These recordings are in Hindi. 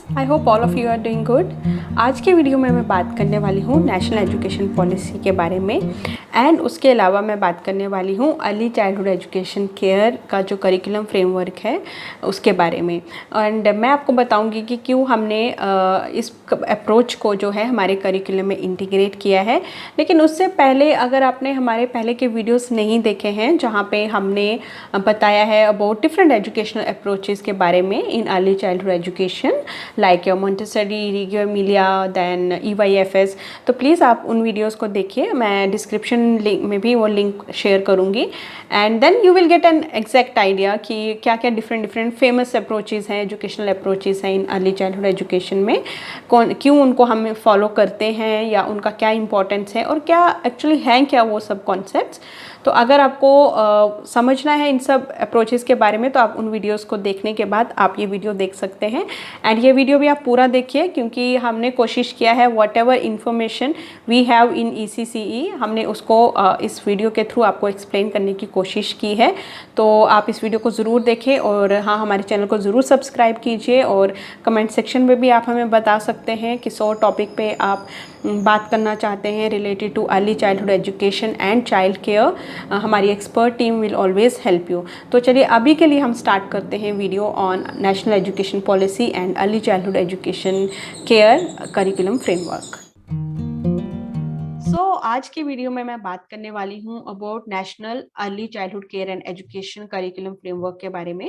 I hope all of you are doing good. आज के वीडियो में मैं बात करने वाली हूँ नेशनल एजुकेशन पॉलिसी के बारे में एंड उसके अलावा मैं बात करने वाली हूँ अर्ली चाइल्डहुड एजुकेशन केयर का जो करिकुलम फ्रेमवर्क है उसके बारे में। एंड मैं आपको बताऊँगी कि क्यों हमने इस अप्रोच को जो है हमारे करिकुलम में इंटीग्रेट किया है। लेकिन उससे पहले अगर आपने हमारे पहले के वीडियोस नहीं देखे हैं जहाँ पे हमने बताया है अबाउट डिफरेंट एजुकेशनल अप्रोचेस के बारे में in early childhood education like your Montessori, Reggio Emilia, then EYFS, तो प्लीज़ आप उन वीडियोस को देखिए। मैं डिस्क्रिप्शन लिंक में भी वो लिंक शेयर करूँगी and then you will get an exact idea कि क्या क्या डिफरेंट फेमस अप्रोचेज़ हैं, एजुकेशनल अप्रोचेज़ हैं इन अर्ली चाइल्डहुड एजुकेशन में, कौन क्यों उनको हम फॉलो करते हैं या उनका क्या इंपॉर्टेंस है और क्या एक्चुअली हैं क्या वो सब कॉन्सेप्ट्स। तो अगर आपको समझना है इन सब अप्रोचेस के बारे में तो आप उन वीडियोस को देखने के बाद आप ये वीडियो देख सकते हैं। एंड ये वीडियो भी आप पूरा देखिए क्योंकि हमने कोशिश किया है whatever information we have in ECCE हमने उसको इस वीडियो के थ्रू आपको एक्सप्लेन करने की कोशिश की है। तो आप इस वीडियो को ज़रूर देखें और हाँ, हमारे चैनल को ज़रूर सब्सक्राइब कीजिए और कमेंट सेक्शन में भी आप हमें बता सकते हैं किस और टॉपिक पे आप बात करना चाहते हैं related to early childhood education and child care. हमारी expert team will always help you. तो चलिए अभी के लिए हम स्टार्ट करते हैं video on national education policy and early childhood education care curriculum framework. आज की वीडियो में मैं बात करने वाली हूँ about national early childhood care and education curriculum framework के बारे में।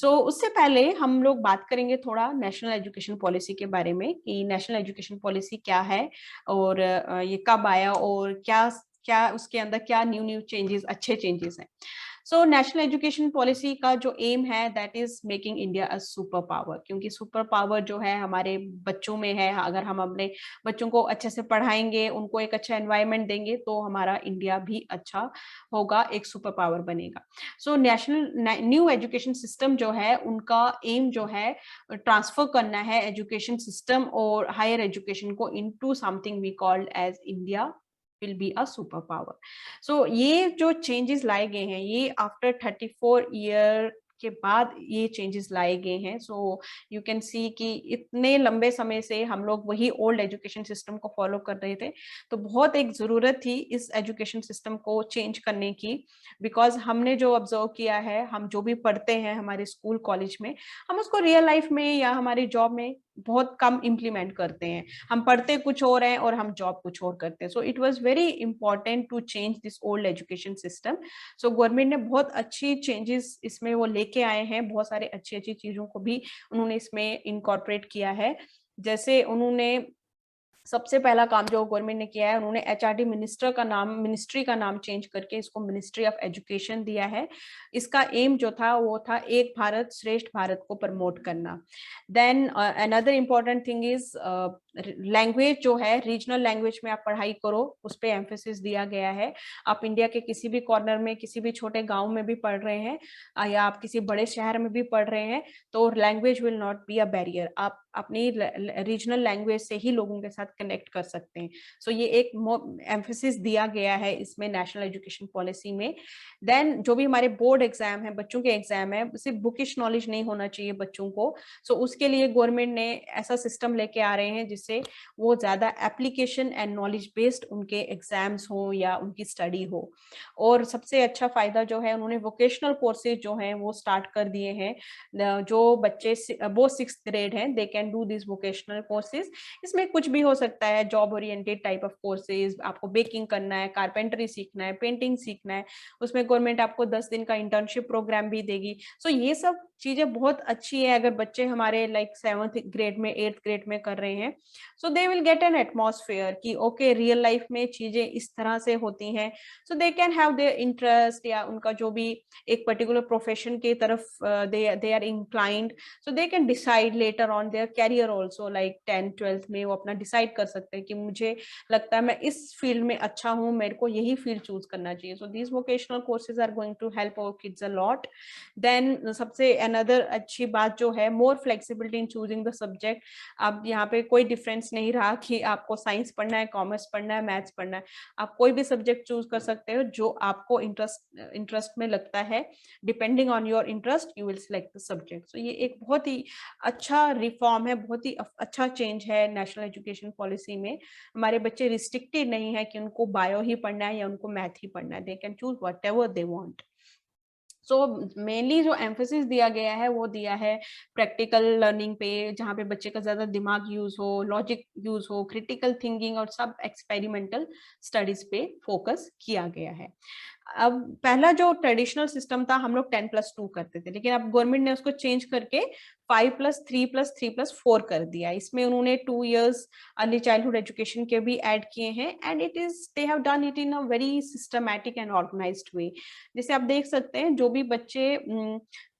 उससे पहले हम लोग बात करेंगे थोड़ा नेशनल एजुकेशन पॉलिसी के बारे में कि नेशनल एजुकेशन पॉलिसी क्या है और ये कब आया और क्या क्या उसके अंदर क्या न्यू चेंजेस, अच्छे चेंजेस हैं। नेशनल एजुकेशन पॉलिसी का जो एम है that is making India a super power, क्योंकि सुपर पावर जो है हमारे बच्चों में है। अगर हम अपने बच्चों को अच्छे से पढ़ाएंगे, उनको एक अच्छा एनवायरनमेंट देंगे तो हमारा इंडिया भी अच्छा होगा, एक सुपर पावर बनेगा। नेशनल न्यू एजुकेशन सिस्टम जो है उनका एम जो है ट्रांसफर करना है एजुकेशन सिस्टम और हायर एजुकेशन को into something we called as India will be a super power. ये जो चेंजेस लाए गए हैं ये आफ्टर 34 ईयर के बाद ये चेंजेस लाए गए हैं। यू कैन सी कि इतने लंबे समय से हम लोग वही ओल्ड एजुकेशन सिस्टम को फॉलो कर रहे थे, तो बहुत एक जरूरत थी इस एजुकेशन सिस्टम को चेंज करने की। बिकॉज हमने जो ऑब्जर्व किया है, हम जो भी पढ़ते हैं हमारे स्कूल कॉलेज में, हम उसको रियल लाइफ में या हमारी जॉब में बहुत कम इम्प्लीमेंट करते हैं। हम पढ़ते कुछ और हैं और हम जॉब कुछ और करते हैं। It was very important to change this old education system. Government ने बहुत अच्छी चेंजेस इसमें वो लेके आए हैं, बहुत सारे अच्छी अच्छी चीजों को भी उन्होंने इसमें इनकॉर्पोरेट किया है। जैसे उन्होंने सबसे पहला काम जो गवर्नमेंट ने किया है, उन्होंने मिनिस्ट्री का नाम चेंज करके इसको मिनिस्ट्री ऑफ एजुकेशन दिया है। इसका एम जो था वो था एक भारत श्रेष्ठ भारत को प्रमोट करना। Then another important thing is language जो है, रीजनल लैंग्वेज में आप पढ़ाई करो, उस पर एम्फेसिस दिया गया है। आप इंडिया के किसी भी कॉर्नर में, किसी भी छोटे गांव में भी पढ़ रहे हैं या आप किसी बड़े शहर में भी पढ़ रहे हैं, तो language will not be a barrier. आप अपनी रीजनल लैंग्वेज से ही लोगों के साथ कनेक्ट कर सकते हैं। ये एक एम्फेसिस दिया गया है इसमें नेशनल एजुकेशन पॉलिसी में। देन जो भी हमारे बोर्ड एग्जाम है, बच्चों के एग्जाम है, सिर्फ बुकिश नॉलेज नहीं होना चाहिए बच्चों को। उसके लिए गवर्नमेंट ने ऐसा सिस्टम लेके आ रहे हैं जिससे वो ज्यादा एप्लीकेशन एंड नॉलेज बेस्ड उनके एग्जाम्स हो या उनकी स्टडी हो। और सबसे अच्छा फायदा जो है, उन्होंने वोकेशनल कोर्सेज जो हैं वो स्टार्ट कर दिए हैं। जो बच्चे वो 6th ग्रेड हैं, they can do this vocational courses. इसमें कुछ भी हो सकता है, job oriented type of courses, आपको बेकिंग करना है, कारपेंटरी सीखना है, पेंटिंग सीखना है, उसमें गवर्नमेंट आपको 10 दिन का इंटर्नशिप प्रोग्राम भी देगी। ये सब चीजें बहुत अच्छी है अगर बच्चे हमारे लाइक 7th ग्रेड में, 8th ग्रेड में कर रहे हैं। They will get an atmosphere कि ओके, रियल लाइफ में चीजें इस तरह से होती हैं। They can have their interest या उनका जो भी एक पर्टिकुलर प्रोफेशन की तरफ they are inclined, they can decide later on their career also, like 10th-12th में वो अपना डिसाइड कर सकते हैं कि मुझे लगता है मैं इस फील्ड में अच्छा हूँ, मेरे को यही फील्ड चूज करना चाहिए। These vocational courses are going to help our kids a lot. Then सबसे अनदर अच्छी बात जो है, more flexibility in choosing the subject. अब यहाँ पे कोई डिफरेंस नहीं रहा कि आपको साइंस पढ़ना है, कॉमर्स पढ़ना है, मैथ्स पढ़ना है। आप कोई भी सब्जेक्ट चूज कर सकते हो जो आपको इंटरेस्ट में लगता है। Depending on your interest you will select the subject. So ये एक बहुत ही अच्छा रिफॉर्म है, बहुत ही अच्छा चेंज है नेशनल एजुकेशन पॉलिसी में। हमारे बच्चे रिस्ट्रिक्टेड नहीं है कि उनको बायो ही पढ़ना है या उनको मैथ ही पढ़ना है। They can choose whatever they want. So mainly जो एम्फोसिस दिया गया है वो दिया है प्रैक्टिकल लर्निंग पे, जहाँ पे बच्चे का ज्यादा दिमाग यूज हो, लॉजिक यूज हो, क्रिटिकल थिंकिंग और सब एक्सपेरिमेंटल स्टडीज पे फोकस किया गया है। अब पहला जो ट्रेडिशनल सिस्टम था हम लोग 10+2 करते थे, लेकिन अब गवर्नमेंट ने उसको चेंज करके 5+3+3+4 कर दिया। इसमें उन्होंने 2 इयर्स अर्ली चाइल्डहुड एजुकेशन के भी ऐड किए हैं and it is they have done it in a very systematic and organised way. जैसे आप देख सकते हैं जो भी बच्चे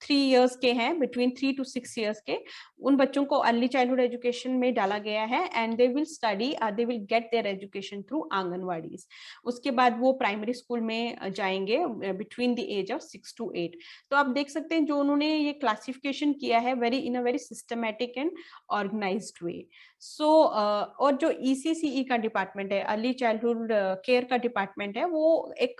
3 इयर्स के हैं, बिटवीन 3 to 6 इयर्स के, उन बच्चों को अर्ली चाइल्डहुड एजुकेशन में डाला गया है and they will study, they will get their education through anganwadis. उसके बाद वो प्राइमरी स्कूल में जाएंगे between the age of 6 to 8। तो आप देख सकते हैं जो उन्होंने ये क्लासिफिकेशन किया है very in a very systematic and organised way. So और जो ECCE का डिपार्टमेंट है, अर्ली चाइल्डहुड केयर का डिपार्टमेंट है, वो एक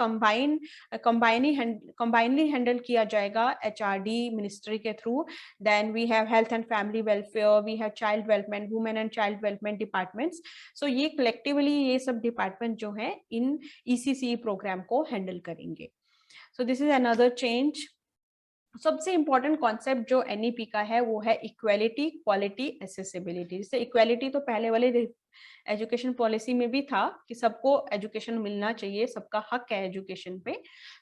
कंबाइनली हैंडल किया जाएगा HRD मिनिस्ट्री के through. Then we have health and family welfare, we have child development, women and child development departments. So ये कलेक्टिवली ये सब डिपार्टमेंट जो है इन ECCE प्रोग्राम को हैंडल करेंगे। So this is another change. सबसे इंपॉर्टेंट कॉन्सेप्ट जो NEP का है वो है इक्वालिटी, क्वालिटी, एसेसिबिलिटी। जैसे इक्वालिटी तो पहले वाले एजुकेशन पॉलिसी में भी था कि सबको एजुकेशन मिलना चाहिए, सबका हक है एजुकेशन पे,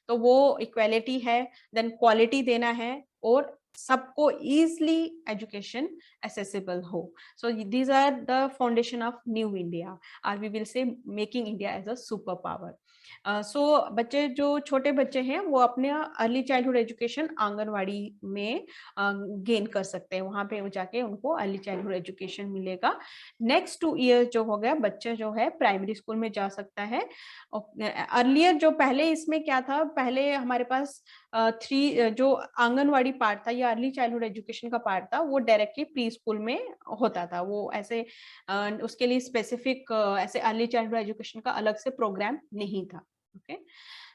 तो वो इक्वालिटी है। देन क्वालिटी देना है और सबको इजली एजुकेशन एसेसिबल हो। So these are the foundation of new India, और we will say making India as a super power. So बच्चे जो छोटे बच्चे हैं वो अपने अर्ली चाइल्डहुड एजुकेशन आंगनवाड़ी में गेन कर सकते हैं, वहां पे जाके उनको अर्ली चाइल्डहुड एजुकेशन मिलेगा। नेक्स्ट 2 ईयर जो हो गया, बच्चा जो है प्राइमरी स्कूल में जा सकता है। अर्लियर जो पहले इसमें क्या था, पहले हमारे पास 3 जो आंगनवाड़ी पार्ट था या अर्ली चाइल्डहुड एजुकेशन का पार्ट था वो डायरेक्टली प्री स्कूल में होता था। वो ऐसे उसके लिए स्पेसिफिक ऐसे अर्ली चाइल्डहुड एजुकेशन का अलग से प्रोग्राम नहीं था। Okay,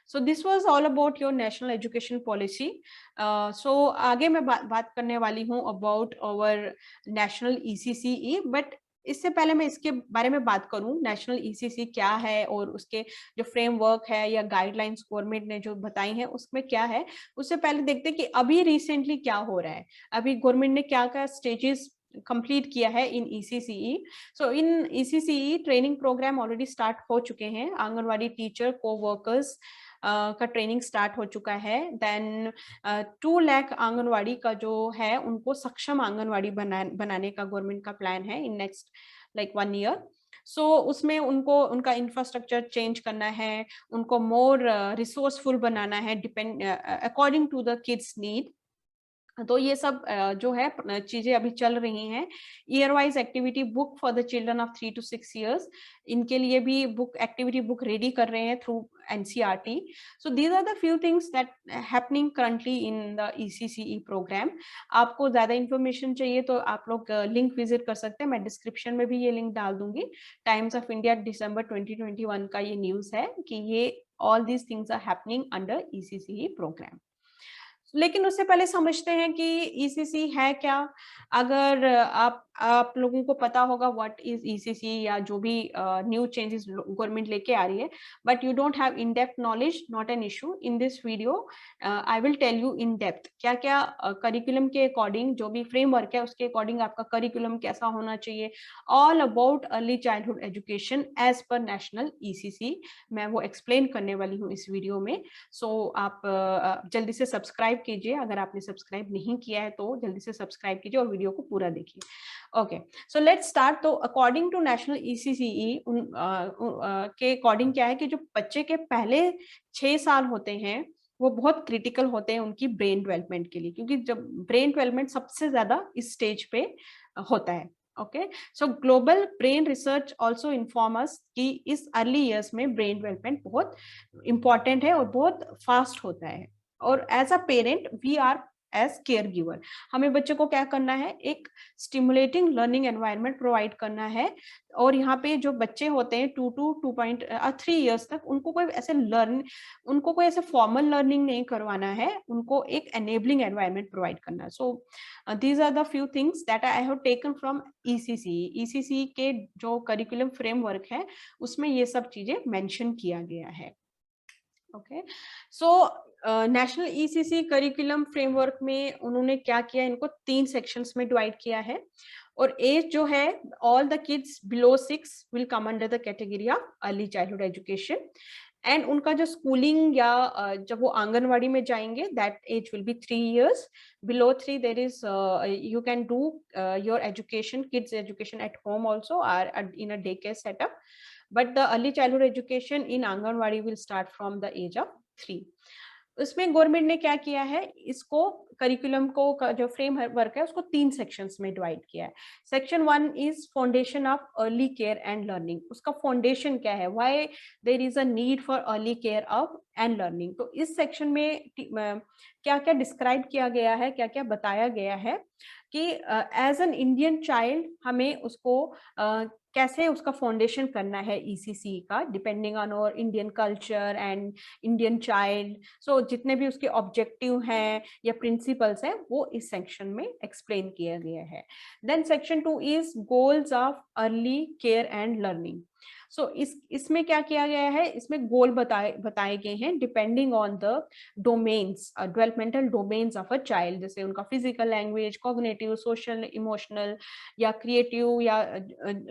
so this was all about your national education policy. So आगे मैं बात करने वाली हूँ about our national ECCE, but इससे पहले मैं इसके बारे में बात करूं नेशनल ECCE क्या है और उसके जो फ्रेमवर्क है या गाइडलाइंस गवर्नमेंट ने जो बताई हैं उसमें क्या है, उससे पहले देखते हैं कि अभी रिसेंटली क्या हो रहा है, अभी गवर्नमेंट ने क्या क्या स्टेजेस कंप्लीट किया है इन ECCE। So in ECCE training program already start हो चुके हैं। आंगनवाड़ी टीचर, को वर्कर्स का ट्रेनिंग स्टार्ट हो चुका है। देन 2 लाख आंगनवाड़ी का जो है उनको सक्षम आंगनवाड़ी बनाने का गवर्नमेंट का प्लान है इन नेक्स्ट लाइक 1 ईयर। सो उसमें उनको उनका इंफ्रास्ट्रक्चर चेंज करना है, उनको मोर रिसोर्सफुल बनाना है, depend according to the kids need. तो ये सब जो है चीजें अभी चल रही हैं। Year wise activity book for the children of 3 to 6 years, इनके लिए भी एक्टिविटी बुक रेडी कर रहे हैं through NCERT। So these are the few things that happening currently in the ECCE program. आपको ज्यादा इन्फॉर्मेशन चाहिए तो आप लोग लिंक विजिट कर सकते हैं, मैं डिस्क्रिप्शन में भी ये लिंक डाल दूंगी। टाइम्स ऑफ इंडिया दिसंबर 2021 का ये न्यूज है कि ये all these things are happening under ECCE program. लेकिन उससे पहले समझते हैं कि ECCE है क्या। अगर आप लोगों को पता होगा व्हाट इज ECCE या जो भी न्यू चेंजेस गवर्नमेंट लेके आ रही है, but you don't have in depth knowledge, not an issue. In this video I will tell you in depth क्या क्या करिकुलम के अकॉर्डिंग, जो भी फ्रेमवर्क है उसके अकॉर्डिंग आपका करिकुलम कैसा होना चाहिए, all about early childhood education age पर नेशनल ECCE मैं वो एक्सप्लेन करने वाली हूँ इस वीडियो में। सो आप जल्दी से सब्सक्राइब कीजिए, अगर आपने सब्सक्राइब नहीं किया है तो जल्दी से सब्सक्राइब कीजिए और वीडियो को पूरा देखिए। Okay, so let's start. तो अकॉर्डिंग टू नेशनल ECCE के अकॉर्डिंग क्या है कि जो बच्चे के पहले 6 साल होते हैं वो बहुत क्रिटिकल होते हैं उनकी ब्रेन डेवलपमेंट के लिए, क्योंकि जब ब्रेन डेवलपमेंट सबसे ज्यादा इस स्टेज पे होता है। Okay, so global brain research also inform us कि इस अर्ली ईयर्स में ब्रेन डेवलपमेंट बहुत इंपॉर्टेंट है और बहुत फास्ट होता है। और as a parent we are as caregiver. हमें बच्चे को क्या करना है, एक स्टिमुलेटिंग लर्निंग एनवायरनमेंट प्रोवाइड करना है। और यहाँ पे जो बच्चे होते हैं 2 to 3 ईयर्स तक, उनको कोई ऐसे फॉर्मल लर्निंग नहीं करवाना है, उनको एक एनेबलिंग एनवायरनमेंट प्रोवाइड करना है। So these are the few things that I have taken from ECC. ECC के जो करिकुलम फ्रेमवर्क है उसमें ये सब चीजें मेंशन किया गया है। Okay, so national ECC curriculum framework में उन्होंने क्या किया, इनको 3 सेक्शंस में डिवाइड किया है। और एज जो है, all the kids below 6 will come under the category of early childhood education. And उनका जो स्कूलिंग या जब वो आंगनवाड़ी में जाएंगे, that age will be 3 years. Below 3 there is you can do your education, kids education at home also, or in a daycare setup. But the early childhood education in Anganwadi will start from the age of 3. उसमें गवर्नमेंट ने क्या किया है, इसको करिकुलम को जो फ्रेम वर्क है उसको 3 सेक्शंस में डिवाइड किया है। Section 1 is foundation of early care and learning. उसका फाउंडेशन क्या है, why there is a need for early care of and learning. तो इस सेक्शन में क्या क्या डिस्क्राइब किया गया है, क्या क्या बताया गया है कि एज एन इंडियन चाइल्ड हमें उसको कैसे उसका फाउंडेशन करना है ईसीसी का, डिपेंडिंग ऑन और Indian culture and Indian child. So जितने भी उसके ऑब्जेक्टिव हैं या प्रिंसिपल्स हैं वो इस सेक्शन में एक्सप्लेन किया गया है। Then section 2 is goals of early care and learning. So इसमें क्या किया गया है, इसमें गोल बताए गए हैं depending on the domains, developmental domains of a child, जैसे उनका physical, language, cognitive, social, emotional या क्रिएटिव, या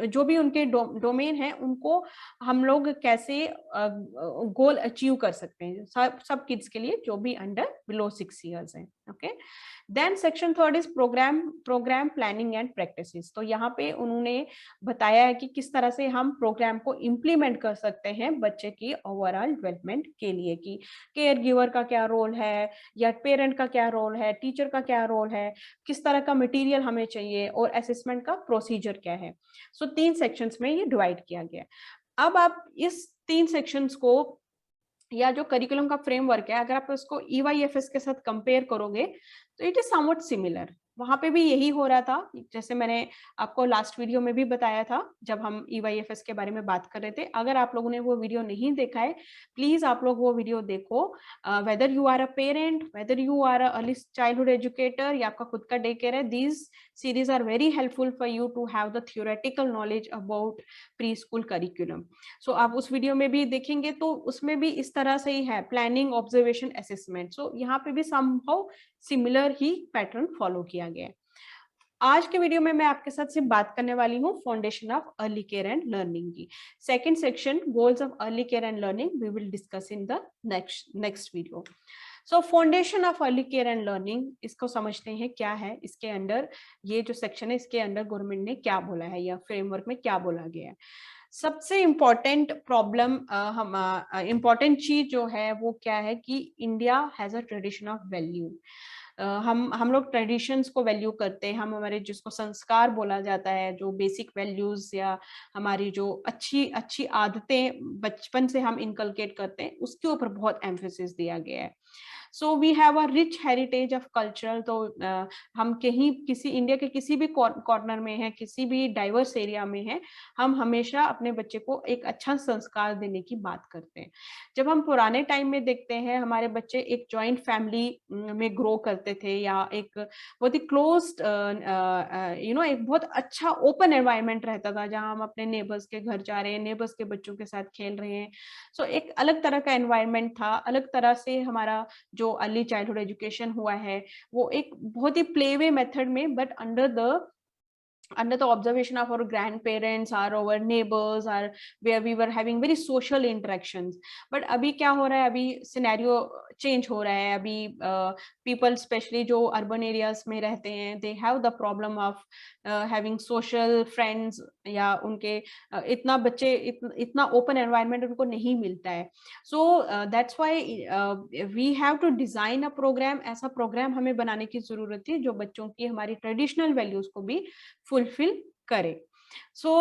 जो भी उनके डोमेन है उनको हम लोग कैसे गोल अचीव कर सकते हैं सब किड्स के लिए जो भी अंडर बिलो 6 years है। Okay, then section 3 is program planning and practices. तो यहाँ पे उन्होंने बताया है कि किस तरह से हम प्रोग्राम को इम्प्लीमेंट कर सकते हैं बच्चे की ओवरऑल डेवलपमेंट के लिए, कि केयर गिवर का क्या रोल है या पेरेंट का क्या रोल है, टीचर का क्या रोल है, किस तरह का मटेरियल हमें चाहिए और असेसमेंट का प्रोसीजर क्या है। सो 3 सेक्शंस में ये डिवाइड किया गया। अब आप इस 3 सेक्शंस को या जो करिकुलम का फ्रेमवर्क है, अगर आप उसको EYFS के साथ कंपेयर करोगे तो इट इज समवट सिमिलर। वहां पे भी यही हो रहा था, जैसे मैंने आपको लास्ट वीडियो में भी बताया था जब हम EYFS के बारे में बात कर रहे थे। अगर आप लोगों ने वो वीडियो नहीं देखा है, प्लीज आप लोग वो वीडियो देखो। Whether you are a parent, whether you are a early childhood educator या आपका खुद का डे केयर है, these series are very helpful for you to have the theoretical knowledge about preschool curriculum. So आप उस वीडियो में भी देखेंगे तो उसमें भी इस तरह से ही है, प्लानिंग, ऑब्जर्वेशन, असेसमेंट। सो यहाँ पे भी समहाउ सिमिलर ही पैटर्न फॉलो किया गया है। आज के वीडियो में मैं आपके साथ सिर्फ बात करने वाली हूँ foundation of early care and learning की। Second section goals of early care and learning we will discuss in the next video. So foundation of early care and learning, इसको समझते हैं क्या है, इसके अंडर ये जो सेक्शन है इसके अंडर गवर्नमेंट ने क्या बोला है या फ्रेमवर्क में क्या बोला गया है। सबसे इम्पोर्टेंट प्रॉब्लम, इम्पोर्टेंट चीज जो है वो क्या है कि India has a tradition of value. हम लोग ट्रेडिशंस को वैल्यू करते हैं, हम हमारे जिसको संस्कार बोला जाता है, जो बेसिक वैल्यूज या हमारी जो अच्छी अच्छी आदतें बचपन से हम इनकलकेट करते हैं उसके ऊपर बहुत एम्फेसिस दिया गया है। So we have a rich heritage of cultural. तो हम कहीं किसी इंडिया के किसी भी कॉर्नर में है, किसी भी डाइवर्स एरिया में है, हम हमेशा अपने बच्चे को एक अच्छा संस्कार देने की बात करते हैं। जब हम पुराने टाइम में देखते हैं, हमारे बच्चे एक जॉइंट फैमिली में ग्रो करते थे या एक बहुत ही क्लोज्ड एक बहुत अच्छा ओपन एनवायरनमेंट रहता था जहां हम अपने नेबर्स के घर जा रहे हैं, नेबर्स के बच्चों के साथ खेल रहे हैं। सो एक अलग तरह का एनवायरनमेंट था, अलग तरह से हमारा जो अर्ली चाइल्डहुड एजुकेशन हुआ है वो एक बहुत ही प्लेवे मेथड में, but under the observation of our grandparents or our neighbors, or where we were having very social interactions. But अभी क्या हो रहा है, अभी सिनेरियो चेंज हो रहा है। अभी पीपल स्पेशली जो अर्बन एरियाज में रहते हैं, they have the problem of having social friends, या उनके इतना बच्चे इतना ओपन एनवायरनमेंट उनको नहीं मिलता है। So that's why we have to design a program. ऐसा प्रोग्राम हमें बनाने की जरूरत है जो बच्चों की हमारी ट्रेडिशनल वैल्यूज को भी फुलफिल करे। सो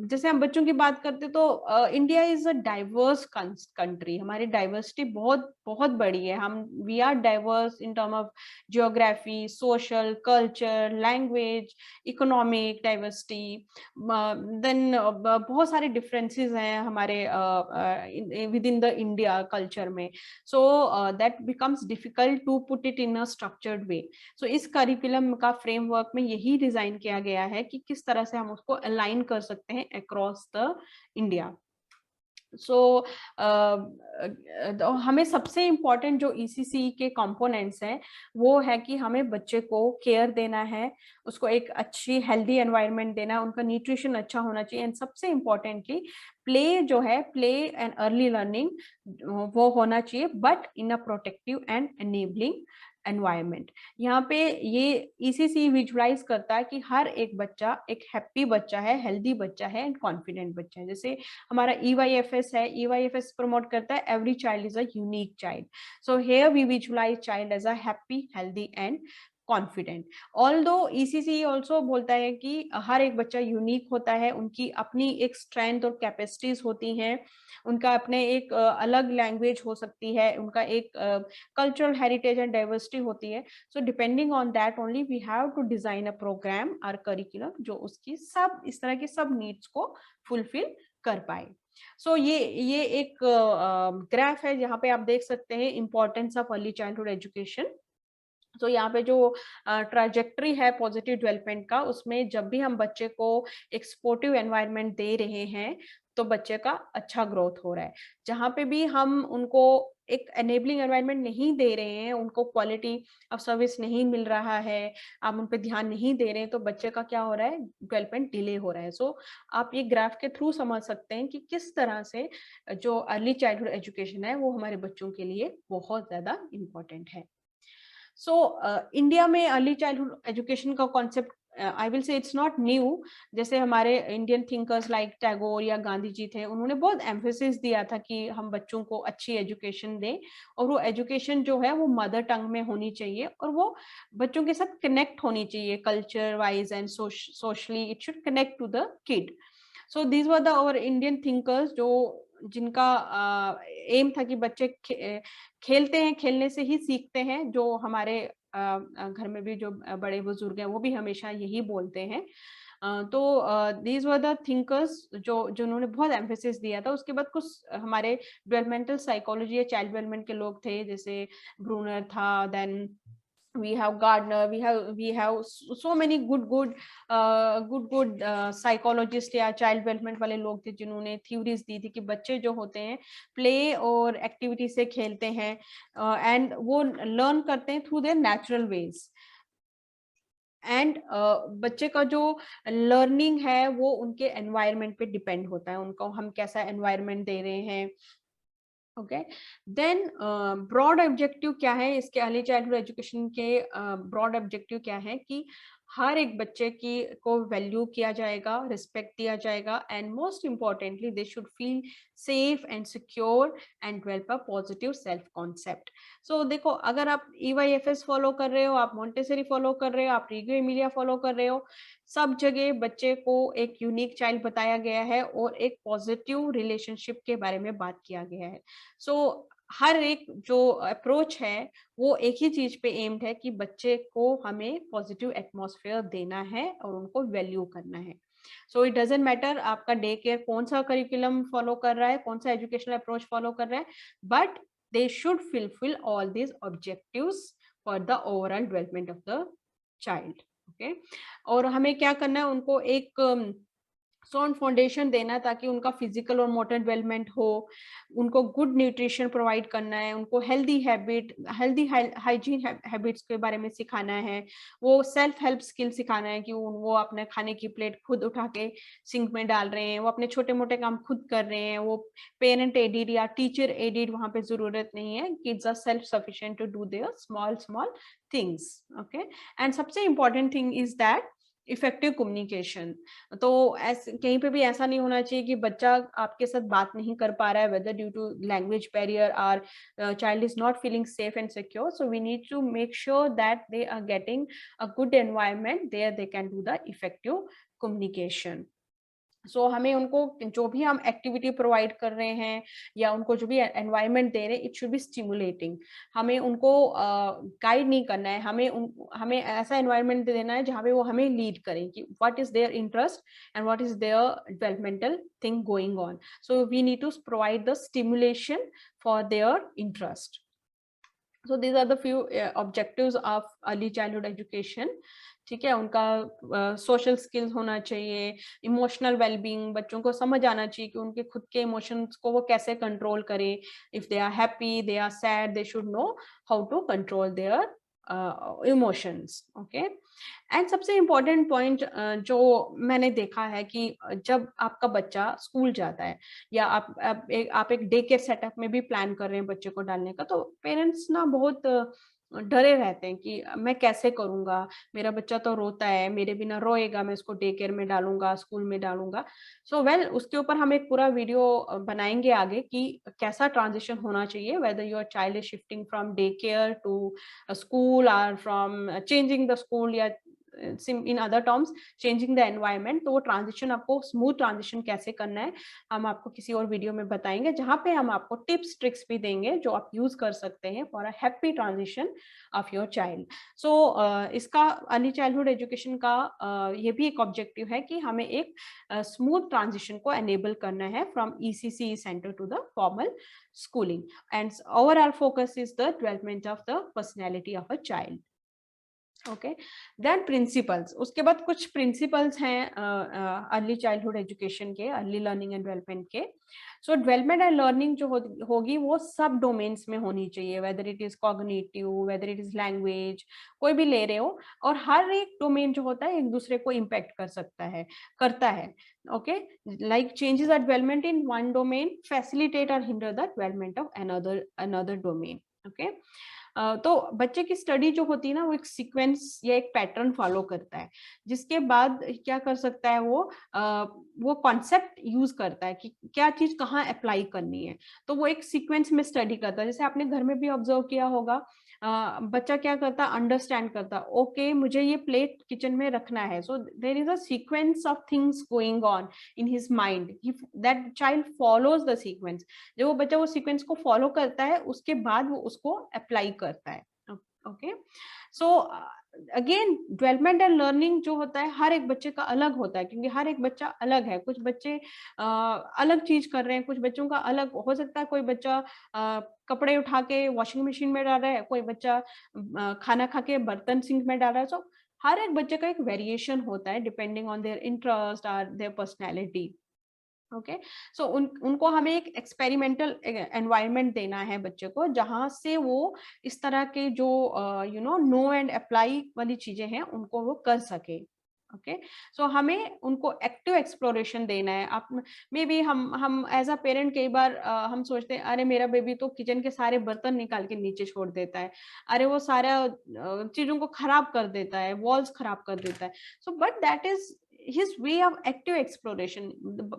जैसे हम बच्चों की बात करते तो India is a diverse country, हमारी डाइवर्सिटी बहुत बहुत बड़ी है। हम we are diverse in term of geography, social, culture, language, economic diversity, then बहुत सारे डिफरेंसेस हैं हमारे within the India culture में। So that becomes difficult to put it in a structured way. So इस करिकुलम का फ्रेमवर्क में यही डिजाइन किया गया है कि किस तरह से हम उसको अलाइन कर सकते हैं अक्रॉस द इंडिया। सो हमें सबसे इम्पोर्टेंट जो ईसीसी के कंपोनेंट्स हैं वो है कि हमें बच्चे को केयर देना है, उसको एक अच्छी हेल्दी एनवायरनमेंट देना है, उनका न्यूट्रिशन अच्छा होना चाहिए, एंड सबसे इम्पोर्टेंटली प्ले जो है, प्ले एंड अर्ली लर्निंग वो होना चाहिए, but in a protective and enabling environment. यहाँ पे ये ईसीसी विजुअलाइज करता है कि हर एक बच्चा एक हैप्पी बच्चा है, हेल्दी बच्चा है एंड कॉन्फिडेंट बच्चा है। जैसे हमारा EYFS है, EYFS प्रमोट करता है every child is a unique child. So here we visualize child as a happy, healthy and confident. Although ECC also बोलता है कि हर एक बच्चा यूनिक होता है, उनकी अपनी एक स्ट्रेंथ और कैपेसिटीज होती हैं, उनका अपने एक अलग लैंग्वेज हो सकती है, उनका एक कल्चरल हेरिटेज एंड डाइवर्सिटी होती है। So depending on that only we have to design a program और करिकुलम जो उसकी सब इस तरह की सब नीड्स को फुलफिल कर पाए। सो ये एक ग्राफ है जहाँ पे आप देख सकते हैं importance of early childhood education. तो यहाँ पे जो ट्राजेक्टरी है पॉजिटिव डेवलपमेंट का, उसमें जब भी हम बच्चे को एक सपोर्टिव एनवायरनमेंट दे रहे हैं तो बच्चे का अच्छा ग्रोथ हो रहा है। जहाँ पे भी हम उनको एक एनेबलिंग एनवायरनमेंट नहीं दे रहे हैं, उनको क्वालिटी ऑफ सर्विस नहीं मिल रहा है, आप उन पे ध्यान नहीं दे रहे हैं, तो बच्चे का क्या हो रहा है, डेवलपमेंट डिले हो रहा है। सो आप ये ग्राफ के थ्रू समझ सकते हैं कि किस तरह से जो अर्ली चाइल्डहुड एजुकेशन है वो हमारे बच्चों के लिए बहुत ज्यादा इम्पोर्टेंट है। सो इंडिया में अर्ली चाइल्डहुड एजुकेशन का concept I will say it's not new. जैसे हमारे इंडियन थिंकर्स लाइक टैगोर या गांधी जी थे, उन्होंने बहुत एम्फेसिस दिया था कि हम बच्चों को अच्छी एजुकेशन दें, और वो एजुकेशन जो है वो मदर टंग में होनी चाहिए, और वो बच्चों के साथ कनेक्ट होनी चाहिए culture wise and socially, it should connect to the kid. So these were the our Indian thinkers जो जिनका एम था कि बच्चे खेलते हैं, खेलने से ही सीखते हैं। जो हमारे घर में भी जो बड़े बुजुर्ग हैं वो भी हमेशा यही बोलते हैं। तो दीज वर द थिंकर्स जो जिन्होंने बहुत एम्फेसिस दिया था। उसके बाद कुछ हमारे डेवलपमेंटल साइकोलॉजी या चाइल्ड डेवलपमेंट के लोग थे, जैसे ब्रूनर था, then we have Gardner, we have so many good psychologists या चाइल्ड डेवलपमेंट वाले लोग थे जिन्होंने थ्योरीज दी थी कि बच्चे जो होते हैं प्ले और एक्टिविटी से खेलते हैं एंड वो लर्न करते हैं through their natural ways. And बच्चे का जो लर्निंग है वो उनके एनवायरनमेंट पे डिपेंड होता है, उनको हम कैसा एनवायरनमेंट दे रहे हैं। ओके, देन ब्रॉड ऑब्जेक्टिव क्या है इसके अर्ली चाइल्डहुड एजुकेशन के? ब्रॉड ऑब्जेक्टिव क्या है कि हर एक बच्चे की को वैल्यू किया जाएगा, रिस्पेक्ट दिया जाएगा, and most importantly they should feel safe and secure and develop a positive self concept. So देखो, अगर आप EYFS फॉलो कर रहे हो, आप मॉन्टेसरी फॉलो कर रहे हो, आप रिगियो एमिलिया फॉलो कर रहे हो, सब जगह बच्चे को एक यूनिक चाइल्ड बताया गया है और एक पॉजिटिव रिलेशनशिप के बारे में बात किया गया है। सो हर एक जो अप्रोच है वो एक ही चीज पे एम्ड है कि बच्चे को हमें पॉजिटिव एटमॉस्फेयर देना है और उनको वैल्यू करना है। सो इट डजेंट मैटर आपका डे केयर कौन सा करिकुलम फॉलो कर रहा है, कौन सा एजुकेशनल अप्रोच फॉलो कर रहा है, but they should fulfil all these objectives for the overall development of the child. Okay, और हमें क्या करना है, उनको एक सॉन्ड फाउंडेशन देना ताकि उनका फिजिकल और मोटर डेवलपमेंट हो, उनको गुड न्यूट्रिशन प्रोवाइड करना है, उनको healthy habit, healthy hygiene habits के बारे में सिखाना है, वो सेल्फ हेल्प स्किल सिखाना है कि वो अपने खाने की प्लेट खुद उठा के सिंक में डाल रहे हैं, वो अपने छोटे मोटे काम खुद कर रहे हैं, वो पेरेंट एडिड या टीचर एडिड वहां पे जरूरत नहीं है, kids are self sufficient to do their small small things. Okay, and सबसे important thing is that effective communication. तो ऐसे कहीं पे भी ऐसा नहीं होना चाहिए कि बच्चा आपके साथ बात नहीं कर पा रहा है, whether due to language barrier और child is not feeling safe and secure. So we need to make sure that they are getting a good environment there they can do the effective communication. So हमें उनको जो भी हम एक्टिविटी प्रोवाइड कर रहे हैं या उनको जो भी एनवायरनमेंट दे रहे हैं, इट शुड बी स्टिमुलेटिंग। हमें उनको गाइड नहीं करना है, हमें ऐसा एनवायरनमेंट देना है जहाँ पे वो हमें लीड करें कि what is their interest and what is their developmental thing going on. So we need to provide the stimulation for their interest. So these are the few objectives of early childhood education। ठीक है, उनका सोशल स्किल्स होना चाहिए, इमोशनल वेलबींग, बच्चों को समझ आना चाहिए कि उनके खुद के इमोशंस को वो कैसे कंट्रोल करें। If they are happy, they are sad, they should know how to control their emotions. Okay, and सबसे इम्पोर्टेंट पॉइंट जो मैंने देखा है कि जब आपका बच्चा स्कूल जाता है या आप एक डे केयर सेटअप में भी प्लान कर रहे हैं बच्चे को डालने का, तो पेरेंट्स ना बहुत डरे रहते हैं कि मैं कैसे करूंगा, मेरा बच्चा तो रोता है, मेरे बिना रोएगा, मैं इसको डे केयर में डालूंगा, स्कूल में डालूंगा। सो वेल, उसके ऊपर हम एक पूरा वीडियो बनाएंगे आगे कि कैसा ट्रांजिशन होना चाहिए, whether your child is shifting from day care to school और फ्रॉम चेंजिंग द स्कूल या in other terms changing the environment. तो वो ट्रांजिशन, आपको स्मूथ ट्रांजिशन कैसे करना है, हम आपको किसी और वीडियो में बताएंगे, जहां पे हम आपको टिप्स ट्रिक्स भी देंगे जो आप यूज कर सकते हैं for a happy transition of your child. So इसका अर्ली चाइल्डहुड एजुकेशन का ये भी एक ऑब्जेक्टिव है कि हमें एक स्मूथ ट्रांजिशन को एनेबल करना है from ECC center to the formal schooling, and overall focus is the development of the personality of a child। Okay, then principles, उसके बाद कुछ प्रिंसिपल्स हैं अर्ली चाइल्डहुड एजुकेशन के, अर्ली लर्निंग एंड डेवलपमेंट के। सो डेवलपमेंट एंड लर्निंग जो होगी वो सब डोमेन्स में होनी चाहिए, whether it is cognitive, whether it is language, कोई भी ले रहे हो, और हर एक डोमेन जो होता है एक दूसरे को इम्पैक्ट कर सकता है, करता है। Okay, like changes are development in one domain facilitate और hinder the development of another domain. Okay, तो बच्चे की स्टडी जो होती है ना, वो एक सीक्वेंस या एक पैटर्न फॉलो करता है, जिसके बाद क्या कर सकता है वो कॉन्सेप्ट यूज करता है कि क्या चीज कहाँ अप्लाई करनी है। तो वो एक सीक्वेंस में स्टडी करता है। जैसे आपने घर में भी ऑब्जर्व किया होगा, बच्चा क्या करता है, अंडरस्टैंड करता, ओके मुझे ये प्लेट किचन में रखना है, so there is a sequence of things going on in his mind, that child follows the sequence. जब वो बच्चा वो सीक्वेंस को फॉलो करता है, उसके बाद वो उसको अप्लाई करता है। Okay, so again development and learning जो होता है हर एक बच्चे का अलग होता है, क्योंकि हर एक बच्चा अलग है। कुछ बच्चे अलग चीज कर रहे हैं, कुछ बच्चों का अलग हो सकता है। कोई बच्चा कपड़े उठा के वॉशिंग मशीन में डाल रहा है, कोई बच्चा खाना खा के बर्तन सिंक में डाल रहा है। सो हर एक बच्चे का एक वेरिएशन होता है डिपेंडिंग ऑन देयर इंटरेस्ट और देयर पर्सनैलिटी। ओके, सो उनको हमें एक एक्सपेरिमेंटल एनवायरनमेंट देना है बच्चे को, जहां से वो इस तरह के जो नो एंड अप्लाई वाली चीजें हैं उनको वो कर सके। ओके, सो हमें उनको एक्टिव एक्सप्लोरेशन देना है। आप मे बी हम एज अ पेरेंट कई बार हम सोचते हैं, अरे मेरा बेबी तो किचन के सारे बर्तन निकाल के नीचे छोड़ देता है, अरे वो सारा चीजों को खराब कर देता है, वॉल्स खराब कर देता है। So but that is his way of active exploration।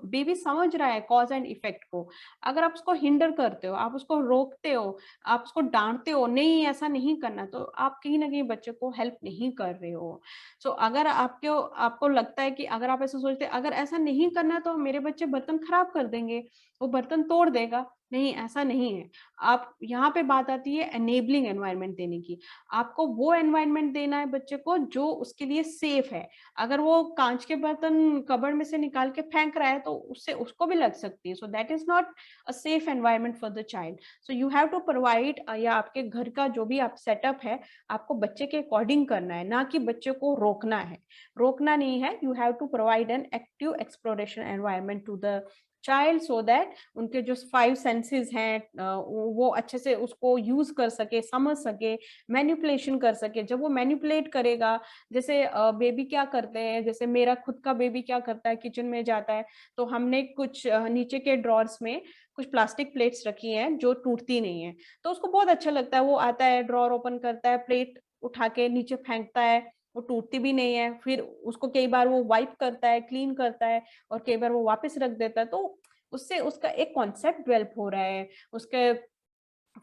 Baby समझ रहा है कॉज एंड इफेक्ट को। अगर आप उसको हिंडर करते हो, आप उसको रोकते हो, आप उसको डांटते हो, नहीं ऐसा नहीं करना, तो आप कहीं ना कहीं बच्चे को हेल्प नहीं कर रहे हो। सो अगर आपको लगता है कि अगर आप ऐसा सोचते अगर ऐसा नहीं करना तो मेरे बच्चे बर्तन खराब कर देंगे, वो बर्तन तोड़ देगा, नहीं ऐसा नहीं है। आप यहाँ पे बात आती है एनेबलिंग एनवायरनमेंट देने की। आपको वो एनवायरनमेंट देना है बच्चे को जो उसके लिए सेफ है। अगर वो कांच के बर्तन कबर्ड में से निकाल के फेंक रहा है तो उससे उसको भी लग सकती है। So that is not a safe environment for the child. So you have to provide, या आपके घर का जो भी आप सेटअप है आपको बच्चे के अकॉर्डिंग करना है, ना कि बच्चे को रोकना है। रोकना नहीं है, you have to provide an active exploration environment to the child, so that उनके जो 5 सेंसेस हैं वो अच्छे से उसको यूज कर सके, समझ सके, मैनिपुलेशन कर सके। जब वो मैनिपुलेट करेगा, जैसे बेबी क्या करते हैं, जैसे मेरा खुद का बेबी क्या करता है, किचन में जाता है तो हमने कुछ नीचे के ड्रॉर्स में कुछ प्लास्टिक प्लेट्स रखी हैं जो टूटती नहीं है, तो उसको बहुत अच्छा लगता है। वो आता है, ड्रॉर ओपन करता है, प्लेट उठा के नीचे फेंकता है, वो टूटती भी नहीं है। फिर उसको कई बार वो वाइप करता है, क्लीन करता है, और कई बार वो वापस रख देता है। तो उससे उसका एक कॉन्सेप्ट डेवलप हो रहा है, उसके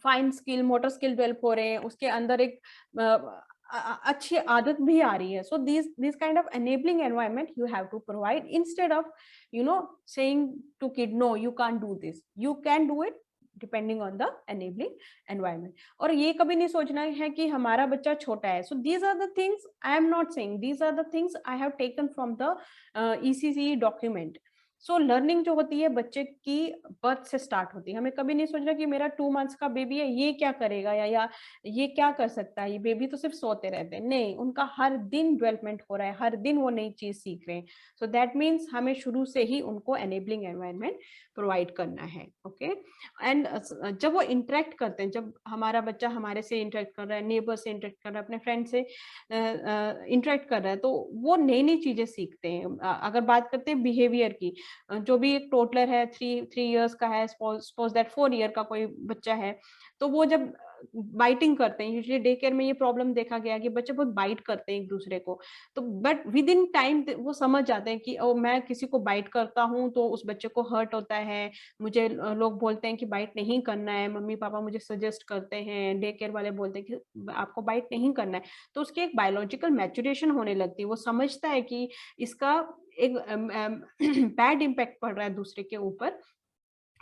fine skill, motor skill develop हो रहे हैं, उसके अंदर एक अच्छी आदत भी आ रही है. So these kind of enabling environment you have to provide instead of saying to kid no you can't do this, you can do it depending on the enabling environment. और ये कभी नहीं सोचना है कि हमारा बच्चा छोटा है. So these are the things I am not saying, these are the things I have taken from the ECC document. So learning जो होती है बच्चे की बर्थ से स्टार्ट होती है. हमें कभी नहीं सोचना कि मेरा 2 मंथ्स का बेबी है, ये क्या करेगा या ये क्या कर सकता है, ये बेबी तो सिर्फ सोते रहते हैं. नहीं, उनका हर दिन डेवलपमेंट हो रहा है, हर दिन वो नई चीज सीख रहे हैं. सो दैट मीन्स हमें शुरू से ही उनको एनेबलिंग एनवायरनमेंट प्रोवाइड करना है. ओके. एंड जब वो इंटरेक्ट करते हैं, जब हमारा बच्चा हमारे से इंटरेक्ट कर रहा है, नेबर से इंटरेक्ट कर रहा है, अपने फ्रेंड से इंटरेक्ट कर रहा है, तो वो नई नई चीजें सीखते हैं. अगर बात करते हैं बिहेवियर की, जो भी एक टोटलर है, थ्री इयर्स का है, सपोज दैट 4 ईयर का कोई बच्चा है, तो वो जब बाइटिंग करते हैं, यूजुअली डे केयर में ये प्रॉब्लम देखा गया कि बच्चे बहुत बाइट करते हैं एक दूसरे को. तो बट विद इन टाइम वो समझ जाते हैं कि ओ मैं किसी को बाइट करता हूँ तो उस बच्चे को हर्ट होता है, मुझे लोग बोलते हैं कि बाइट नहीं करना है, मम्मी पापा मुझे सजेस्ट करते हैं, डे केयर वाले बोलते हैं कि आपको बाइट नहीं करना है. तो उसकी एक बायोलॉजिकल मैच्योरेशन होने लगती है, वो समझता है कि इसका एक बैड इम्पैक्ट पड़ रहा है दूसरे के ऊपर.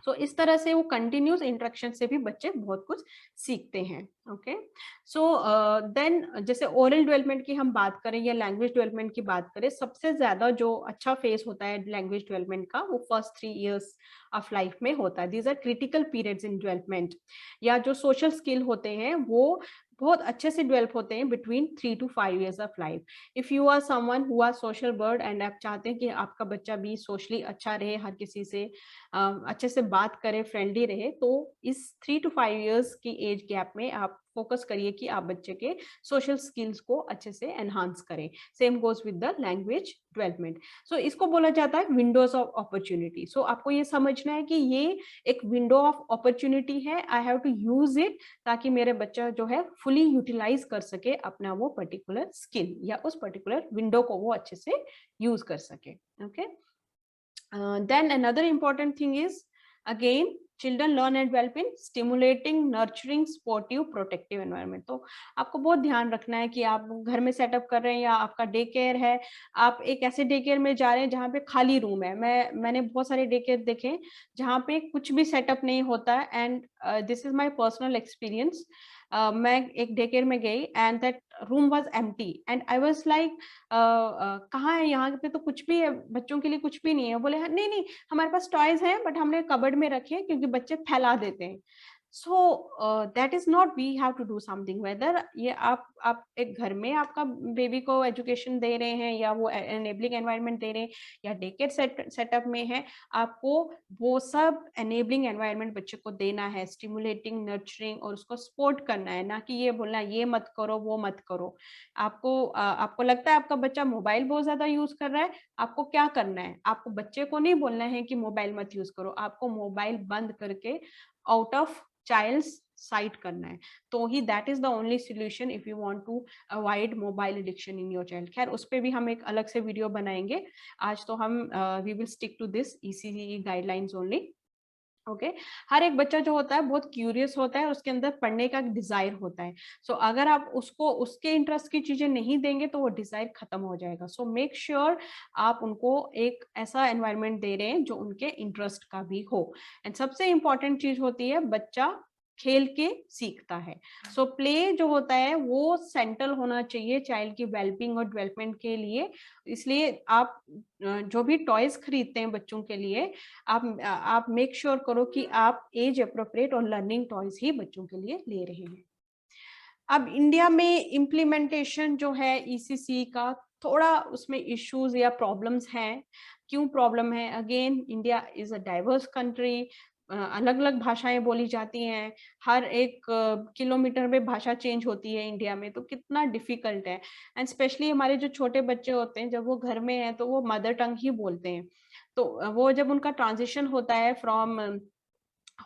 सो इस तरह से वो कंटिन्यूस इंटरेक्शन से भी बच्चे बहुत कुछ सीखते हैं. ओके. सो देन जैसे ओरल डेवलपमेंट की हम बात करें या लैंग्वेज डेवलपमेंट की बात करें, सबसे ज्यादा जो अच्छा फेज होता है लैंग्वेज डेवलपमेंट का वो फर्स्ट 3 इयर्स ऑफ लाइफ में होता है. These are critical periods in development. या जो सोशल स्किल होते हैं वो बहुत अच्छे से डेवलप होते हैं between 3 to 5 years of life. If you are someone who are social bird and आप चाहते हैं कि आपका बच्चा भी सोशली अच्छा रहे, हर किसी से अच्छे से बात करे, फ्रेंडली रहे, तो इस 3 to 5 years की एज गैप में आप फोकस करिए कि आप बच्चे के सोशल स्किल्स को अच्छे से एनहांस करें. Same goes with the language development. So इसको बोला जाता है विंडोज ऑफ अपॉर्चुनिटी. सो आपको ये समझना है कि ये एक विंडो ऑफ अपॉर्चुनिटी है, I have to use it ताकि मेरे बच्चा जो है फुली यूटिलाइज कर सके अपना वो पर्टिकुलर स्किल या उस पर्टिकुलर विंडो को वो अच्छे से यूज कर सके. Okay. Then another important thing is again children learn and develop in stimulating, nurturing, sportive, protective environment. तो आपको बहुत ध्यान रखना है कि आप घर में सेटअप कर रहे हैं या आपका डे केयर है, आप एक ऐसे डे केयर में जा रहे हैं जहाँ पे खाली रूम है. मैंने बहुत सारे डे केयर देखे जहाँ पे कुछ भी सेटअप नहीं होता है. And this is my personal experience. मैं एक डे केयर में गई and that room was empty and I was like कहाँ है, यहाँ पे तो कुछ भी है, बच्चों के लिए कुछ भी नहीं है. बोले हाँ, नहीं नहीं हमारे पास टॉयज हैं बट हमने कबर्ड में रखे हैं क्योंकि बच्चे फैला देते हैं. So that is not, we have to do something. Whether ये आप एक घर में आपका बेबी को एजुकेशन दे रहे हैं या वो एनेबलिंग एनवायरनमेंट दे रहे हैं या डे केयर सेटअप में है, आपको वो सब एनेबलिंग एनवायरनमेंट बच्चे को देना है, स्टिमुलेटिंग, नर्चरिंग, और उसको सपोर्ट करना है, ना कि ये बोलना ये मत करो वो मत करो. आपको लगता है आपका बच्चा मोबाइल बहुत ज्यादा यूज कर रहा है, आपको क्या करना है, आपको बच्चे को नहीं बोलना है कि मोबाइल मत यूज करो, आपको मोबाइल बंद करके आउट ऑफ child's sight करना है. तो ही that is the only solution if you want to avoid mobile addiction in your child. खैर उस पे भी हम एक अलग से वीडियो बनाएंगे. आज तो हम we will stick to this ECE guidelines only. Okay. हर एक बच्चा जो होता है बहुत क्यूरियस होता है, उसके अंदर पढ़ने का डिजायर होता है. सो अगर आप उसको उसके इंटरेस्ट की चीजें नहीं देंगे तो वो डिजायर खत्म हो जाएगा. सो मेक श्योर आप उनको एक ऐसा एनवायरनमेंट दे रहे हैं जो उनके इंटरेस्ट का भी हो. एंड सबसे इंपॉर्टेंट चीज होती है बच्चा खेल के सीखता है. सो प्ले जो होता है वो सेंट्रल होना चाहिए चाइल्ड की वेलबींग और डेवलपमेंट के लिए. इसलिए आप जो भी टॉयज खरीदते हैं बच्चों के लिए, आप मेक श्योर करो कि आप एज अप्रोप्रिएट और लर्निंग टॉयज ही बच्चों के लिए ले रहे हैं. अब इंडिया में इम्प्लीमेंटेशन जो है ECC का, थोड़ा उसमें इश्यूज या प्रॉब्लम्स हैं. क्यों प्रॉब्लम है? Again India is a diverse country, अलग अलग भाषाएं बोली जाती हैं, हर एक किलोमीटर में भाषा चेंज होती है इंडिया में, तो कितना डिफिकल्ट है. एंड स्पेशली हमारे जो छोटे बच्चे होते हैं जब वो घर में हैं तो वो मदर टंग ही बोलते हैं. तो वो जब उनका ट्रांजिशन होता है from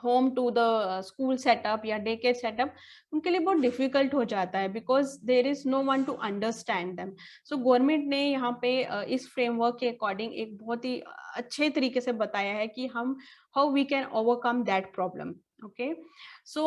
home to the school setup या डे केयर सेटअप, उनके लिए बहुत डिफिकल्ट हो जाता है because there is no one to understand them. So government ने यहाँ पे इस फ्रेमवर्क के अकॉर्डिंग एक बहुत ही अच्छे तरीके से बताया है कि हम how we can overcome that problem. Okay. So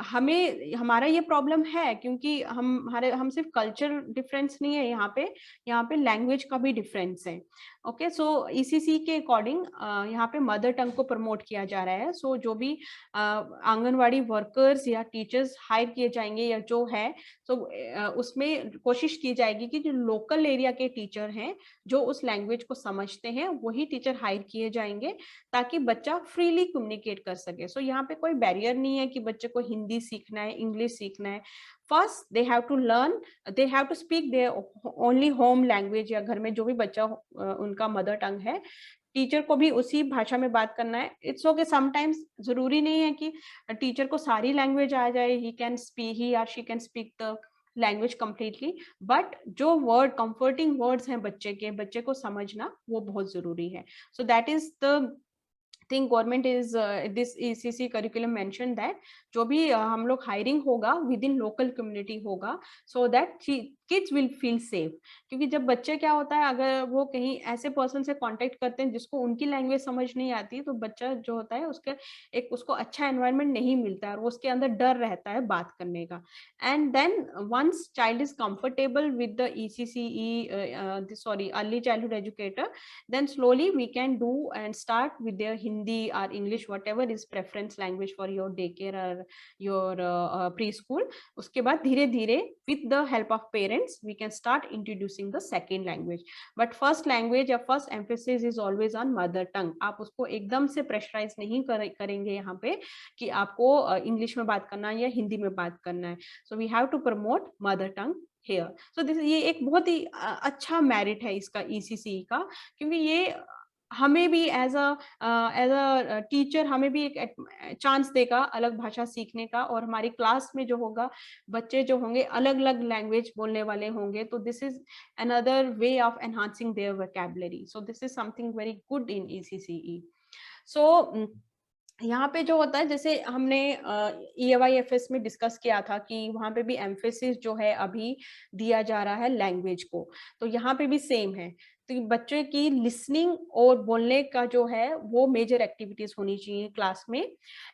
हमें हमारा ये प्रॉब्लम है क्योंकि हम सिर्फ कल्चर डिफरेंस नहीं है यहाँ पे लैंग्वेज का भी डिफरेंस है। ओके, सो ईसीसी के अकॉर्डिंग यहाँ पे मदर टंग को प्रमोट किया जा रहा है। सो जो भी आंगनवाड़ी वर्कर्स या टीचर्स हायर किए जाएंगे या जो है, सो उसमें कोशिश की जाएगी कि जो लोकल एरिया के टीचर हैं जो उस लैंग्वेज को समझते हैं वही टीचर हायर किए जाएंगे, ताकि बच्चा फ्रीली कम्युनिकेट कर सके। सो यहाँ पे कोई बैरियर नहीं है कि बच्चे को हिंदी सीखना है, इंग्लिश सीखना है। First they have to learn, they have to speak their only home language, या घर में जो भी बच्चा उनका मदर टंग है, टीचर को भी उसी भाषा में बात करना है। इट्स ओके, समटाइम्स जरूरी नहीं है कि टीचर को सारी लैंग्वेज आ जाए, ही और she can speak the language completely, but जो वर्ड कंफर्टिंग वर्ड्स हैं बच्चे को समझना वो बहुत जरूरी है। So that is the think government is this ECC curriculum mention that जो भी हम लोग हायरिंग होगा विद इन लोकल कम्युनिटी होगा, so that kids will feel safe. क्योंकि जब बच्चे क्या होता है, अगर वो कहीं ऐसे पर्सन से कांटेक्ट करते हैं जिसको उनकी लैंग्वेज समझ नहीं आती, तो बच्चा जो होता है उसको अच्छा एनवायरनमेंट नहीं मिलता है और उसके अंदर डर रहता है बात करने का। And then once child is comfortable with the ECCE sorry early childhood educator, then slowly we can do and start with their Hindi or English, whatever is preference language for your daycare or your preschool. उसके बाद धीरे धीरे with the help of parents we can start introducing the second language, but first language या first emphasis is always on mother tongue. आप उसको एकदम से प्रेशराइज नहीं करेंगे यहाँ पे कि आपको इंग्लिश में बात करना है या हिंदी में बात करना है। So we have to promote mother tongue here. So this ये एक बहुत ही अच्छा मेरिट है इसका ईसीसी का, क्योंकि ये हमें भी एज अ टीचर हमें भी एक चांस देगा अलग भाषा सीखने का, और हमारी क्लास में जो होगा बच्चे जो होंगे अलग अलग लैंग्वेज बोलने वाले होंगे, तो this is another way of enhancing their vocabulary. So this is something very good in ECCE. So यहाँ पे जो होता है, जैसे हमने EYFS में डिस्कस किया था कि वहां पे भी एम्फेसिस जो है अभी दिया जा रहा है लैंग्वेज को, तो यहाँ पे भी सेम है। तो बच्चे की लिसनिंग और बोलने का जो है वो मेजर एक्टिविटीज होनी चाहिए क्लास में,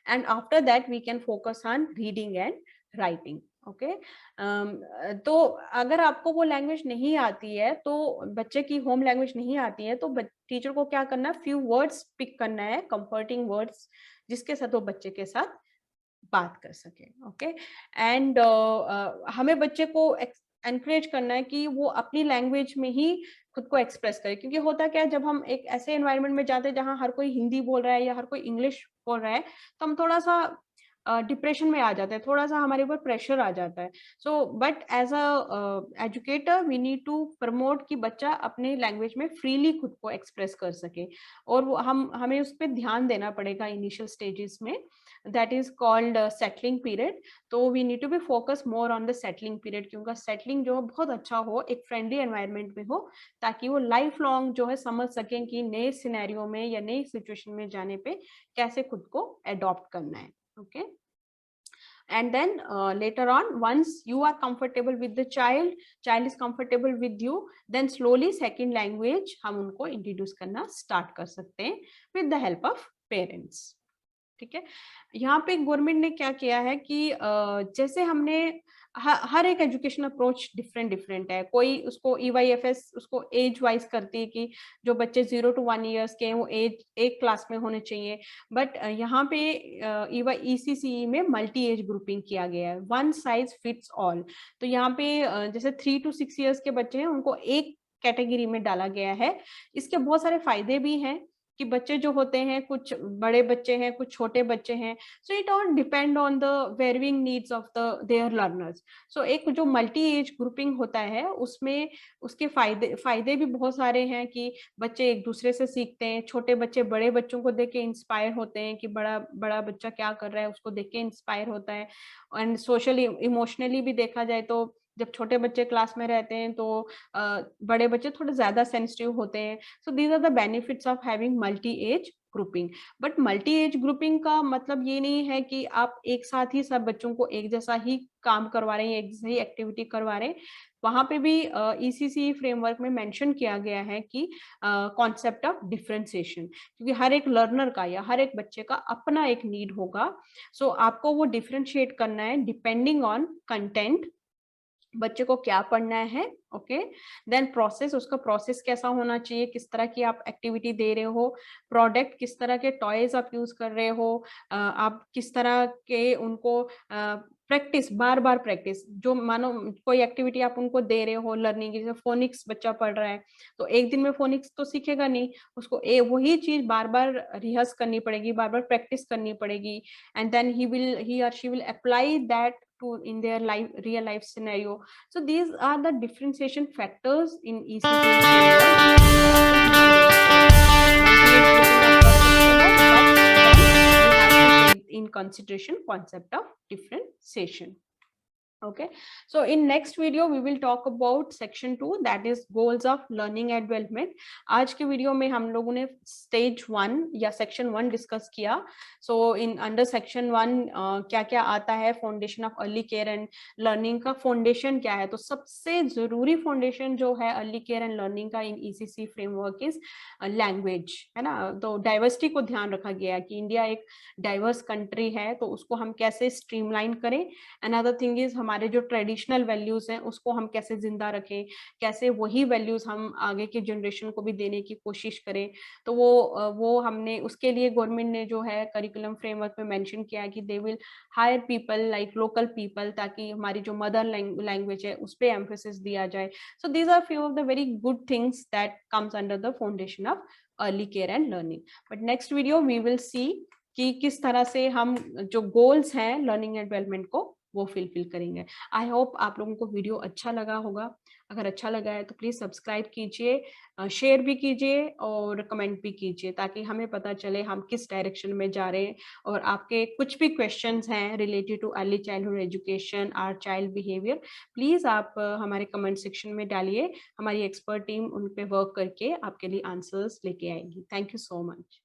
and after that we can focus on reading and writing. Okay, तो अगर आपको वो लैंग्वेज नहीं आती है, तो बच्चे की होम लैंग्वेज नहीं आती है, तो टीचर को क्या करना है, फ्यू वर्ड्स पिक करना है, कंफर्टिंग वर्ड्स, जिसके साथ वो बच्चे के साथ बात कर सके। ओके, एंड हमें बच्चे को एनकरेज करना है कि वो अपनी लैंग्वेज में ही खुद को एक्सप्रेस करे, क्योंकि होता क्या है, जब हम एक ऐसे एनवायरनमेंट में जाते हैं जहां हर कोई हिंदी बोल रहा है या हर कोई इंग्लिश बोल रहा है, तो हम थोड़ा सा डिप्रेशन में आ जाते हैं, थोड़ा सा हमारे ऊपर प्रेशर आ जाता है। So but as a educator we need to promote कि बच्चा अपने लैंग्वेज में फ्रीली खुद को एक्सप्रेस कर सके, और वो हमें उस पर ध्यान देना पड़ेगा इनिशियल स्टेजेस में। That is called settling period. तो we need to be focus more on the settling period, क्योंकि सेटलिंग जो बहुत अच्छा हो, एक फ्रेंडली एनवायरनमेंट में हो, ताकि वो लाइफ लॉन्ग जो है समझ सकें कि नए सिनेरियो में या नई सिचुएशन में जाने पे कैसे खुद को अडॉप्ट करना है। Okay, and then later on, once you are comfortable with the child is comfortable with you, then slowly second language हम उनको introduce करना start कर सकते हैं with the help of parents। ठीक है, यहाँ पे गवर्नमेंट ने क्या किया है कि जैसे हमने हर एक एजुकेशन अप्रोच डिफरेंट डिफरेंट है। कोई उसको EYFS उसको एज वाइज करती है कि जो बच्चे 0 to 1 ईयर्स के हैं वो एज एक क्लास में होने चाहिए, बट यहाँ पे ECCE में मल्टी एज ग्रुपिंग किया गया है, वन साइज फिट्स ऑल। तो यहाँ पे जैसे 3 to 6 ईयर्स के बच्चे हैं उनको एक कैटेगरी में डाला गया है। इसके बहुत सारे फायदे भी हैं कि बच्चे जो होते हैं, कुछ बड़े बच्चे हैं, कुछ छोटे बच्चे हैं, so it all depend on the varying needs of the their learners. So एक जो मल्टी एज ग्रुपिंग होता है उसमें उसके फायदे भी बहुत सारे हैं कि बच्चे एक दूसरे से सीखते हैं, छोटे बच्चे बड़े बच्चों को देख के इंस्पायर होते हैं कि बड़ा बच्चा क्या कर रहा है उसको देख के इंस्पायर होता है। एंड सोशली इमोशनली भी देखा जाए तो जब छोटे बच्चे क्लास में रहते हैं तो बड़े बच्चे थोड़े ज्यादा सेंसिटिव होते हैं। So these are the benefits of having multi age grouping. But multi age grouping का मतलब ये नहीं है कि आप एक साथ ही सब बच्चों को एक जैसा ही काम करवा रहे हैं, एक जैसी एक्टिविटी करवा रहे हैं। वहां पे भी ईसीसी फ्रेमवर्क में मेंशन किया गया है कि कॉन्सेप्ट ऑफ डिफरेंशिएशन, क्योंकि हर एक लर्नर का या हर एक बच्चे का अपना एक नीड होगा। सो आपको वो डिफरेंशिएट करना है डिपेंडिंग ऑन कंटेंट, बच्चे को क्या पढ़ना है। ओके, देन प्रोसेस, उसका प्रोसेस कैसा होना चाहिए, किस तरह की आप एक्टिविटी दे रहे हो, प्रोडक्ट किस तरह के टॉयज आप यूज कर रहे हो, आप किस तरह के उनको प्रैक्टिस, बार बार प्रैक्टिस, जो मानो कोई एक्टिविटी आप उनको दे रहे हो लर्निंग, जैसे फोनिक्स बच्चा पढ़ रहा है तो एक दिन में फोनिक्स तो सीखेगा नहीं, उसको वही चीज बार बार रिहर्स करनी पड़ेगी, बार बार प्रैक्टिस करनी पड़ेगी, and then he or she will apply that to in their life, real life scenario. So these are the differentiation factors in ECC in consideration concept of differentiation. Okay, so in next video we will talk about section 2, that is goals of learning and development. आज के वीडियो में हम लोगों ने स्टेज 1 या सेक्शन 1 डिस्कस किया। सो इन अंडर सेक्शन 1 क्या क्या आता है, foundation of early care and learning का फाउंडेशन क्या है। तो सबसे जरूरी फाउंडेशन जो है अर्ली केयर एंड लर्निंग का इन ईसीसी फ्रेमवर्क इज लैंग्वेज, है ना। तो डाइवर्सिटी को ध्यान रखा गया कि इंडिया एक डाइवर्स कंट्री है, तो उसको हम कैसे स्ट्रीमलाइन करें। अनदर थिंग इज हमारे जो ट्रेडिशनल वैल्यूज हैं उसको हम कैसे जिंदा रखें, कैसे वही वैल्यूज हम आगे की जनरेशन को भी देने की कोशिश करें। तो वो हमने उसके लिए गवर्नमेंट ने जो है करिकुलम फ्रेमवर्क में मेंशन किया है कि they will hire people like local people, ताकि हमारी जो मदर लैंग्वेज है उस पर एम्फेसिस दिया जाए। So these are few of the very good things that comes under the foundation of early care and learning. But next video we will see कि किस तरह से हम जो गोल्स हैं लर्निंग एंड डेवलपमेंट को वो फिलफिल करेंगे। आई होप आप लोगों को वीडियो अच्छा लगा होगा। अगर अच्छा लगा है तो प्लीज सब्सक्राइब कीजिए, शेयर भी कीजिए और कमेंट भी कीजिए, ताकि हमें पता चले हम किस डायरेक्शन में जा रहे हैं। और आपके कुछ भी क्वेश्चंस हैं related to early childhood education और चाइल्ड बिहेवियर, प्लीज आप हमारे कमेंट सेक्शन में डालिए। हमारी एक्सपर्ट टीम उन पे वर्क करके आपके लिए आंसर्स लेके आएगी। Thank you so much.